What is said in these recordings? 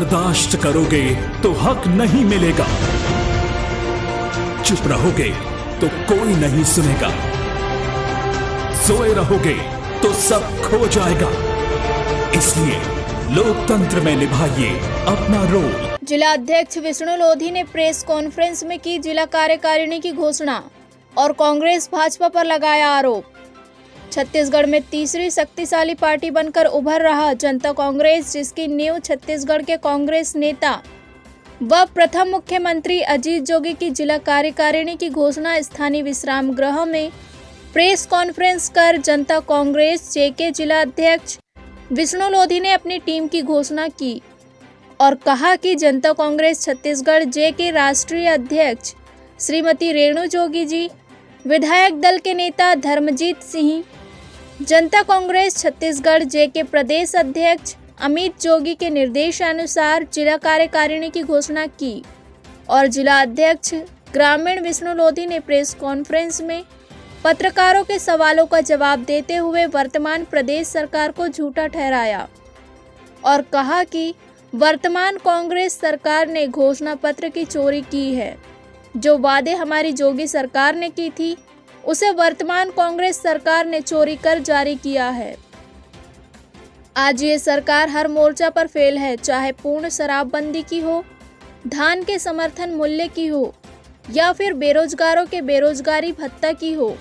बर्दाश्त करोगे तो हक नहीं मिलेगा, चुप रहोगे तो कोई नहीं सुनेगा, सोए रहोगे तो सब खो जाएगा। इसलिए लोकतंत्र में निभाइए अपना रोल। जिला अध्यक्ष विष्णु लोधी ने प्रेस कॉन्फ्रेंस में की जिला कार्यकारिणी की घोषणा और कांग्रेस भाजपा पर लगाया आरोप। छत्तीसगढ़ में तीसरी शक्तिशाली पार्टी बनकर उभर रहा जनता कांग्रेस, जिसकी नींव छत्तीसगढ़ के कांग्रेस नेता व प्रथम मुख्यमंत्री अजीत जोगी की जिला कार्यकारिणी की घोषणा स्थानीय विश्राम गृह में प्रेस कॉन्फ्रेंस कर जनता कांग्रेस जेके जिला अध्यक्ष विष्णु लोधी ने अपनी टीम की घोषणा की और कहा कि जनता कांग्रेस छत्तीसगढ़ जे के राष्ट्रीय अध्यक्ष श्रीमती रेणु जोगी जी, विधायक दल के नेता धर्मजीत सिंह, जनता कांग्रेस छत्तीसगढ़ जे के प्रदेश अध्यक्ष अमित जोगी के निर्देशानुसार जिला कार्यकारिणी की घोषणा की और जिला अध्यक्ष ग्रामीण विष्णु लोधी ने प्रेस कॉन्फ्रेंस में पत्रकारों के सवालों का जवाब देते हुए वर्तमान प्रदेश सरकार को झूठा ठहराया और कहा कि वर्तमान कांग्रेस सरकार ने घोषणा पत्र की चोरी की है। जो वादे हमारी जोगी सरकार ने की थी उसे वर्तमान कांग्रेस सरकार ने चोरी कर जारी किया है। आज ये सरकार हर मोर्चा पर फेल है, चाहे पूर्ण शराबबंदी की हो, धान के समर्थन मूल्य की हो, या फिर बेरोजगारों के बेरोजगारी भत्ता की हो,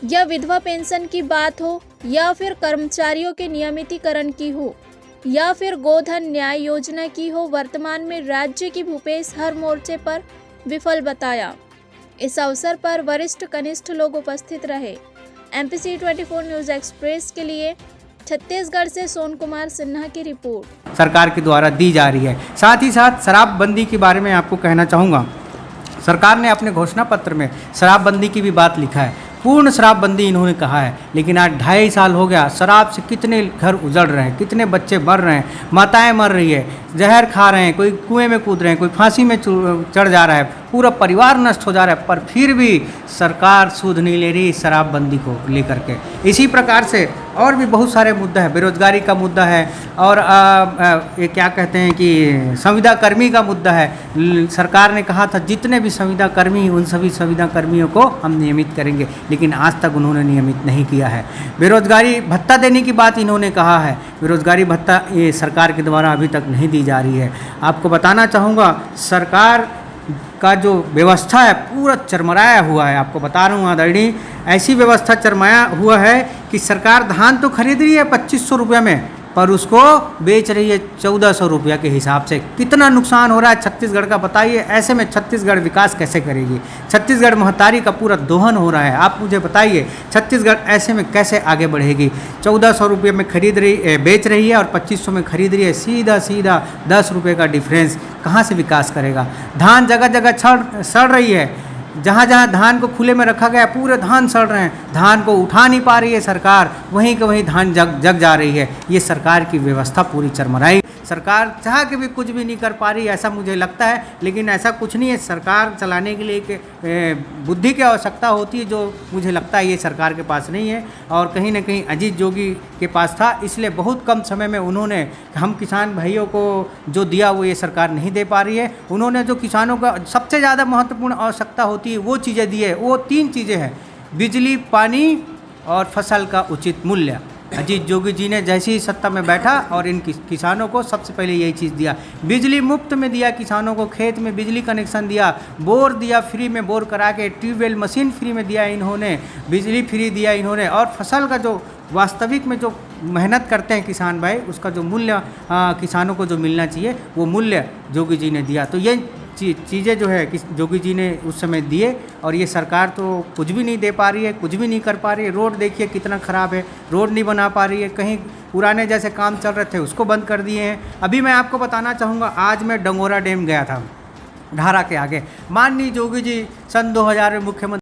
या विधवा पेंशन की बात हो, या फिर कर्मचारियों के नियमितीकरण की हो, या फिर गोधन न्याय योजना की हो। वर्तमान में राज्य की भूपेश हर मोर्चे पर विफल बताया। इस अवसर पर वरिष्ठ कनिष्ठ लोग उपस्थित रहे। MPC 24 न्यूज एक्सप्रेस के लिए छत्तीसगढ़ से सोन कुमार सिन्हा की रिपोर्ट सरकार के द्वारा दी जा रही है। साथ ही साथ शराबबंदी के बारे में आपको कहना चाहूँगा, सरकार ने अपने घोषणा पत्र में शराबबंदी की भी बात लिखा है। पूर्ण शराबबंदी इन्होंने कहा है, लेकिन आज 2.5 साल हो गया, शराब से कितने घर उजड़ रहे हैं, कितने बच्चे मर रहे हैं, माताएं मर रही है, जहर खा रहे हैं, कोई कुएं में कूद रहे हैं, कोई फांसी में चढ़ जा रहा है, पूरा परिवार नष्ट हो जा रहा है, पर फिर भी सरकार सूद नहीं ले रही शराबबंदी को लेकर के। इसी प्रकार से और भी बहुत सारे मुद्दा है, बेरोजगारी का मुद्दा है और ये क्या कहते हैं कि संविदा कर्मी का मुद्दा है। सरकार ने कहा था जितने भी संविदा कर्मी उन सभी संविदा कर्मियों को हम नियमित करेंगे, लेकिन आज तक उन्होंने नियमित नहीं किया है। बेरोजगारी भत्ता देने की बात इन्होंने कहा है, बेरोजगारी भत्ता ये सरकार के द्वारा अभी तक नहीं दी जा रही है। आपको बताना चाहूँगा, सरकार का जो व्यवस्था है पूरा चरमराया हुआ है। आपको बता रहा हूँ आदरणीय, ऐसी व्यवस्था चरमाया हुआ है कि सरकार धान तो खरीद रही है 2500 रुपये में, पर उसको बेच रही है 1400 रुपया के हिसाब से। कितना नुकसान हो रहा है छत्तीसगढ़ का बताइए। ऐसे में छत्तीसगढ़ विकास कैसे करेगी? छत्तीसगढ़ महतारी का पूरा दोहन हो रहा है। आप मुझे बताइए छत्तीसगढ़ ऐसे में कैसे आगे बढ़ेगी? 1400 रुपये में बेच रही है और 2500 में खरीद रही है। सीधा सीधा 10 रुपये का डिफरेंस कहाँ से विकास करेगा? धान जगह जगह सड़ रही है। जहाँ जहाँ धान को खुले में रखा गया पूरे धान सड़ रहे हैं, धान को उठा नहीं पा रही है सरकार, वहीं के वहीं धान जग जा रही है। ये सरकार की व्यवस्था पूरी चरमराई। सरकार चाह के भी कुछ भी नहीं कर पा रही ऐसा मुझे लगता है, लेकिन ऐसा कुछ नहीं है। सरकार चलाने के लिए बुद्धि की आवश्यकता होती है, जो मुझे लगता है ये सरकार के पास नहीं है और कहीं ना कहीं अजीत जोगी के पास था। इसलिए बहुत कम समय में उन्होंने हम किसान भाइयों को जो दिया वो ये सरकार नहीं दे पा रही है। उन्होंने जो किसानों का सबसे ज़्यादा महत्वपूर्ण आवश्यकता होती है वो चीज़ें दी है। वो 3 चीज़ें हैं, बिजली, पानी और फसल का उचित मूल्य। अजीत जोगी जी ने जैसे ही सत्ता में बैठा और इन किसानों को सबसे पहले यही चीज़ दिया। बिजली मुफ्त में दिया किसानों को, खेत में बिजली कनेक्शन दिया, बोर दिया फ्री में, बोर करा के ट्यूबवेल मशीन फ्री में दिया इन्होंने, बिजली फ्री दिया इन्होंने, और फसल का जो वास्तविक में जो मेहनत करते हैं किसान भाई उसका जो मूल्य किसानों को जो मिलना चाहिए वो मूल्य जोगी जी ने दिया। तो ये चीज़ें जो है कि जोगी जी ने उस समय दिए और ये सरकार तो कुछ भी नहीं दे पा रही है, कुछ भी नहीं कर पा रही है। रोड देखिए कितना ख़राब है, रोड नहीं बना पा रही है। कहीं पुराने जैसे काम चल रहे थे उसको बंद कर दिए हैं। अभी मैं आपको बताना चाहूँगा, आज मैं डंगोरा डैम गया था, ढारा के आगे। माननीय जोगी जी सन 2000 में मुख्यमंत्री